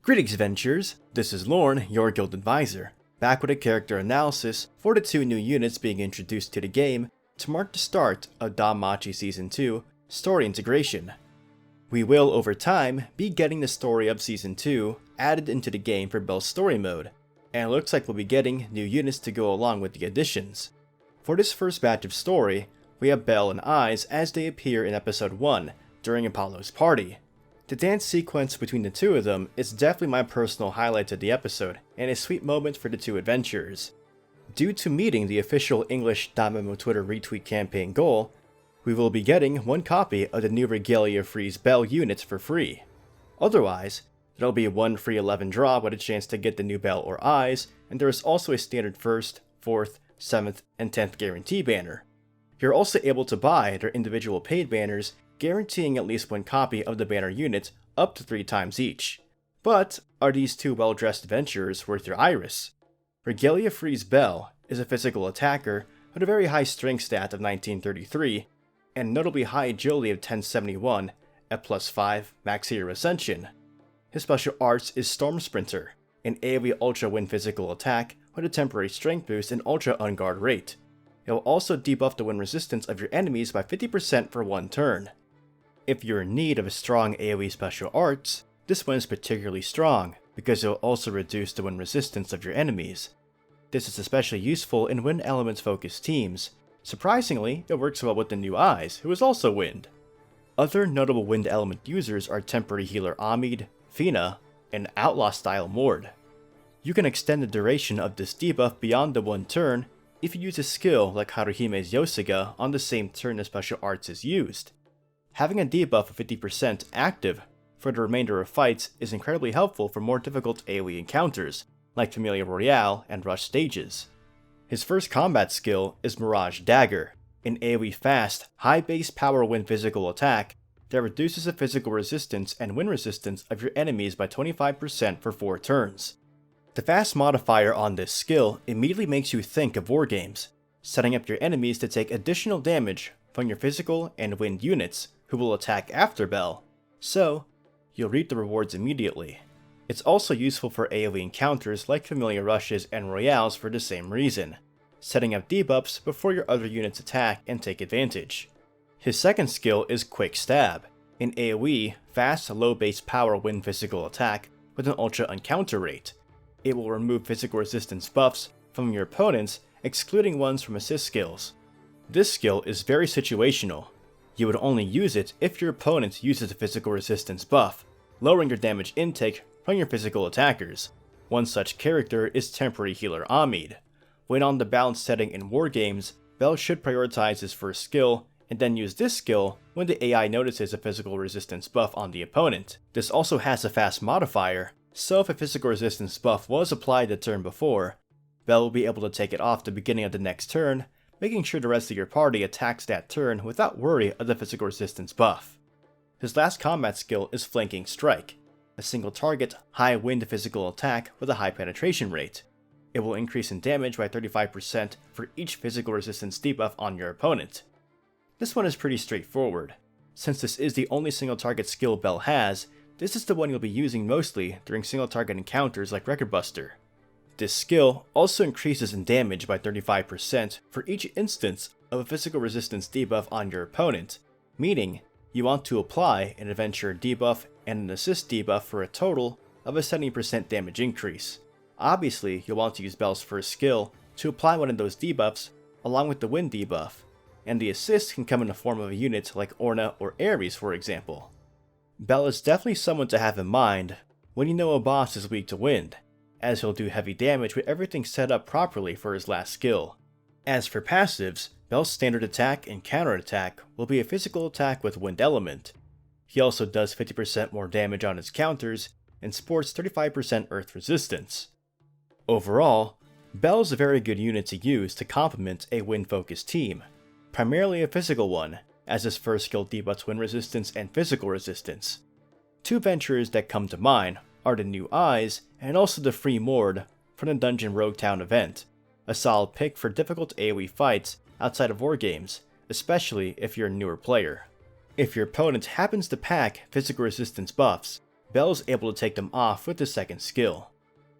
Greetings adventurers, this is Lorne, your guild advisor, back with a character analysis for the 2 new units being introduced to the game to mark the start of DanMachi Season 2 story integration. We will, over time, be getting the story of Season 2 added into the game for Belle's story mode, and it looks like we'll be getting new units to go along with the additions. For this first batch of story, we have Belle and Ais as they appear in Episode 1 during Apollo's party. The dance sequence between the two of them is definitely my personal highlight of the episode, and a sweet moment for the 2 adventurers. Due to meeting the official English DanMemo Twitter retweet campaign goal, we will be getting 1 copy of the new Regalia Freeze Belle units for free. Otherwise, there'll be 1 free 11 draw with a chance to get the new Belle or Ais, and there is also a standard 1st, 4th, 7th, and 10th guarantee banner. You're also able to buy their individual paid banners, guaranteeing at least 1 copy of the banner unit up to 3 times each. But are these 2 well-dressed adventurers worth your iris? Regalia Freeze Belle is a physical attacker with a very high strength stat of 1933 and notably high agility of 1071 at +5 max hero ascension. His special arts is Storm Sprinter, an AoE ultra wind physical attack with a temporary strength boost and ultra unguard rate. It will also debuff the wind resistance of your enemies by 50% for 1 turn. If you're in need of a strong AoE special arts, this one is particularly strong because it will also reduce the wind resistance of your enemies. This is especially useful in wind elements focused teams. Surprisingly, it works well with the new Ais, who is also wind. Other notable wind element users are temporary healer Amid, Fina, and outlaw style Mord. You can extend the duration of this debuff beyond the 1 turn if you use a skill like Haruhime's Yosuga on the same turn the special arts is used. Having a debuff of 50% active for the remainder of fights is incredibly helpful for more difficult AoE encounters, like Familiar Royale and Rush stages. His first combat skill is Mirage Dagger, an AoE fast, high base power wind physical attack that reduces the physical resistance and wind resistance of your enemies by 25% for 4 turns. The fast modifier on this skill immediately makes you think of wargames, setting up your enemies to take additional damage from your physical and wind units who will attack after Belle, so you'll reap the rewards immediately. It's also useful for AoE encounters like Familiar Rushes and Royales for the same reason, setting up debuffs before your other units attack and take advantage. His second skill is Quick Stab, an AoE fast low base power wind physical attack with an ultra uncounter rate. It will remove physical resistance buffs from your opponents, excluding ones from assist skills. This skill is very situational. You would only use it if your opponent uses a physical resistance buff, lowering your damage intake from your physical attackers. One such character is temporary healer Amid. When on the balanced setting in wargames, Belle should prioritize his first skill, and then use this skill when the AI notices a physical resistance buff on the opponent. This also has a fast modifier, so if a physical resistance buff was applied the turn before, Belle will be able to take it off the beginning of the next turn, making sure the rest of your party attacks that turn without worry of the physical resistance buff. His last combat skill is Flanking Strike, a single target, high wind physical attack with a high penetration rate. It will increase in damage by 35% for each physical resistance debuff on your opponent. This one is pretty straightforward. Since this is the only single target skill Belle has, this is the one you'll be using mostly during single target encounters like Record Buster. This skill also increases in damage by 35% for each instance of a physical resistance debuff on your opponent, meaning you want to apply an adventurer debuff and an assist debuff for a total of a 70% damage increase. Obviously, you'll want to use Belle's first skill to apply one of those debuffs along with the wind debuff, and the assist can come in the form of a unit like Orna or Ares for example. Belle is definitely someone to have in mind when you know a boss is weak to wind, as he'll do heavy damage with everything set up properly for his last skill. As for passives, Belle's standard attack and counter attack will be a physical attack with wind element. He also does 50% more damage on his counters and sports 35% earth resistance. Overall, Belle is a very good unit to use to complement a wind focused team, primarily a physical one, as his first skill debuffs wind resistance and physical resistance. 2 adventurers that come to mind are the new Ais and also the free Mord from the Dungeon Rogue Town event, a solid pick for difficult AoE fights outside of wargames, especially if you're a newer player. If your opponent happens to pack physical resistance buffs, Belle is able to take them off with his second skill.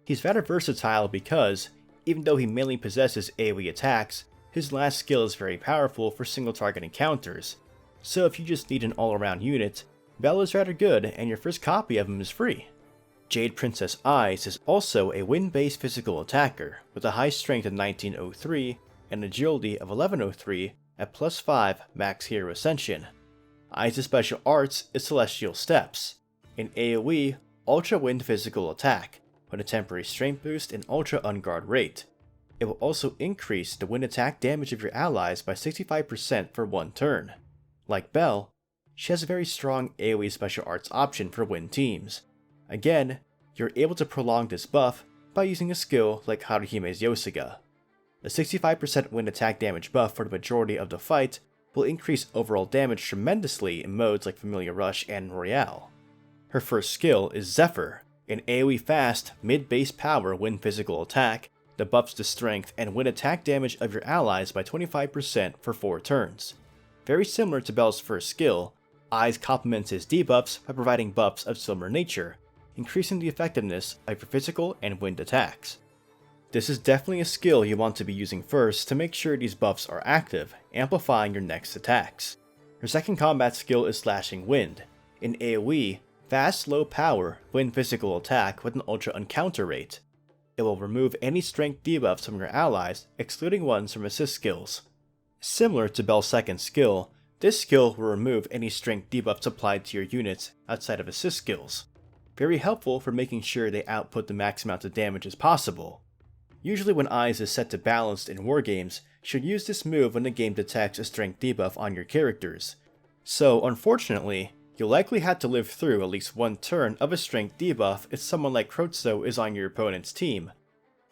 He's rather versatile because, even though he mainly possesses AoE attacks, his last skill is very powerful for single target encounters, so if you just need an all-around unit, Belle is rather good and your first copy of him is free. Jade Princess Ais is also a wind-based physical attacker with a high strength of 1903 and agility of 1103 at +5 max hero ascension. Ais' special arts is Celestial Steps, an AoE ultra wind physical attack with a temporary strength boost and ultra unguard rate. It will also increase the wind attack damage of your allies by 65% for one turn. Like Belle, she has a very strong AoE special arts option for wind teams. Again, you're able to prolong this buff by using a skill like Haruhime's Yosuga. The 65% wind attack damage buff for the majority of the fight will increase overall damage tremendously in modes like Familiar Rush and Royale. Her first skill is Zephyr, an AoE fast, mid-base power wind physical attack that buffs the strength and wind attack damage of your allies by 25% for 4 turns. Very similar to Belle's first skill, Ais complements his debuffs by providing buffs of similar nature, increasing the effectiveness of your physical and wind attacks. This is definitely a skill you want to be using first to make sure these buffs are active, amplifying your next attacks. Her second combat skill is Slashing Wind, an AoE, fast low power wind physical attack with an ultra uncounter rate. It will remove any strength debuffs from your allies, excluding ones from assist skills. Similar to Belle's second skill, this skill will remove any strength debuffs applied to your units outside of assist skills. Very helpful for making sure they output the max amount of damage as possible. Usually when Ais is set to balanced in wargames, she'll use this move when the game detects a strength debuff on your characters. So unfortunately, you'll likely have to live through at least one turn of a strength debuff if someone like Crotzo is on your opponent's team.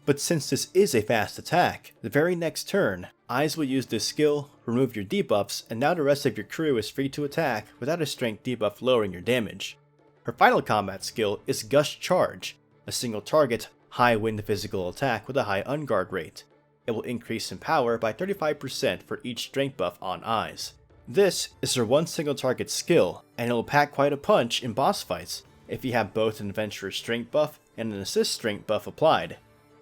But since this is a fast attack, the very next turn, Ais will use this skill, remove your debuffs, and now the rest of your crew is free to attack without a strength debuff lowering your damage. Her final combat skill is Gust Charge, a single target, high wind physical attack with a high unguard rate. It will increase in power by 35% for each strength buff on Ais. This is her one single target skill, and it will pack quite a punch in boss fights if you have both an Adventurer's strength buff and an assist strength buff applied,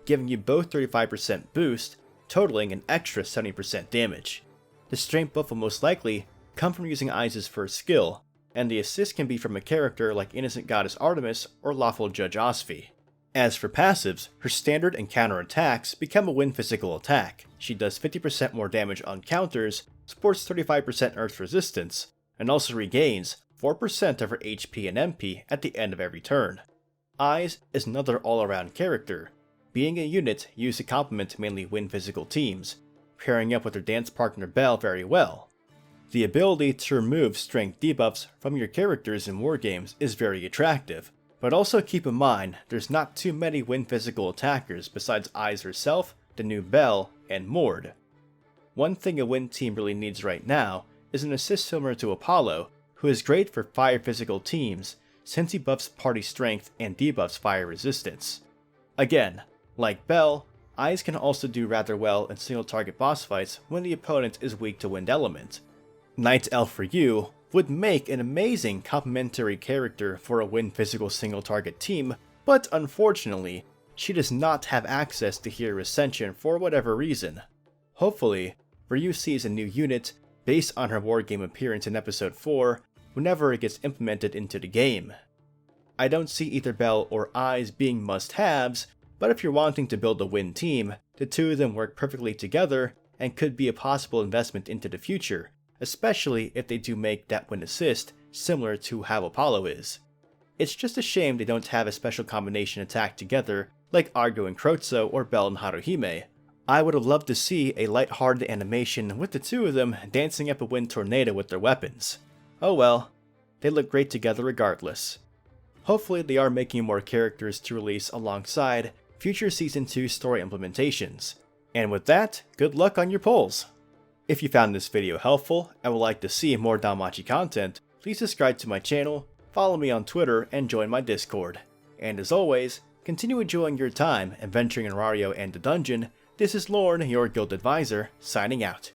giving you both 35% boost, totaling an extra 70% damage. The strength buff will most likely come from using Ais' first skill, and the assist can be from a character like Innocent Goddess Artemis or Lawful Judge Osfi. As for passives, her standard and counter attacks become a wind physical attack. She does 50% more damage on counters, sports 35% earth resistance, and also regains 4% of her HP and MP at the end of every turn. Ais is another all-around character, being a unit used to complement mainly wind physical teams, pairing up with her dance partner Belle very well. The ability to remove strength debuffs from your characters in wargames is very attractive, but also keep in mind there's not too many wind physical attackers besides Ais herself, the new Belle, and Mord. One thing a wind team really needs right now is an assist similar to Apollo, who is great for fire physical teams since he buffs party strength and debuffs fire resistance. Again, like Belle, Ais can also do rather well in single target boss fights when the opponent is weak to wind element. Night Elf for you would make an amazing complementary character for a wind physical single target team, but unfortunately, she does not have access to Hero Ascension for whatever reason. Hopefully, Ryu sees a new unit based on her wargame appearance in episode 4 whenever it gets implemented into the game. I don't see either Belle or Ais being must-haves, but if you're wanting to build a win team, the two of them work perfectly together and could be a possible investment into the future, especially if they do make that win assist similar to how Apollo is. It's just a shame they don't have a special combination attack together like Argo and Crotzo or Belle and Haruhime. I would have loved to see a light-hearted animation with the two of them dancing up a wind tornado with their weapons. Oh well, they look great together regardless. Hopefully they are making more characters to release alongside future Season 2 story implementations. And with that, good luck on your polls! If you found this video helpful and would like to see more DanMachi content, please subscribe to my channel, follow me on Twitter, and join my Discord. And as always, continue enjoying your time adventuring in Rario and the dungeon. This is Lorne, your guild advisor, signing out.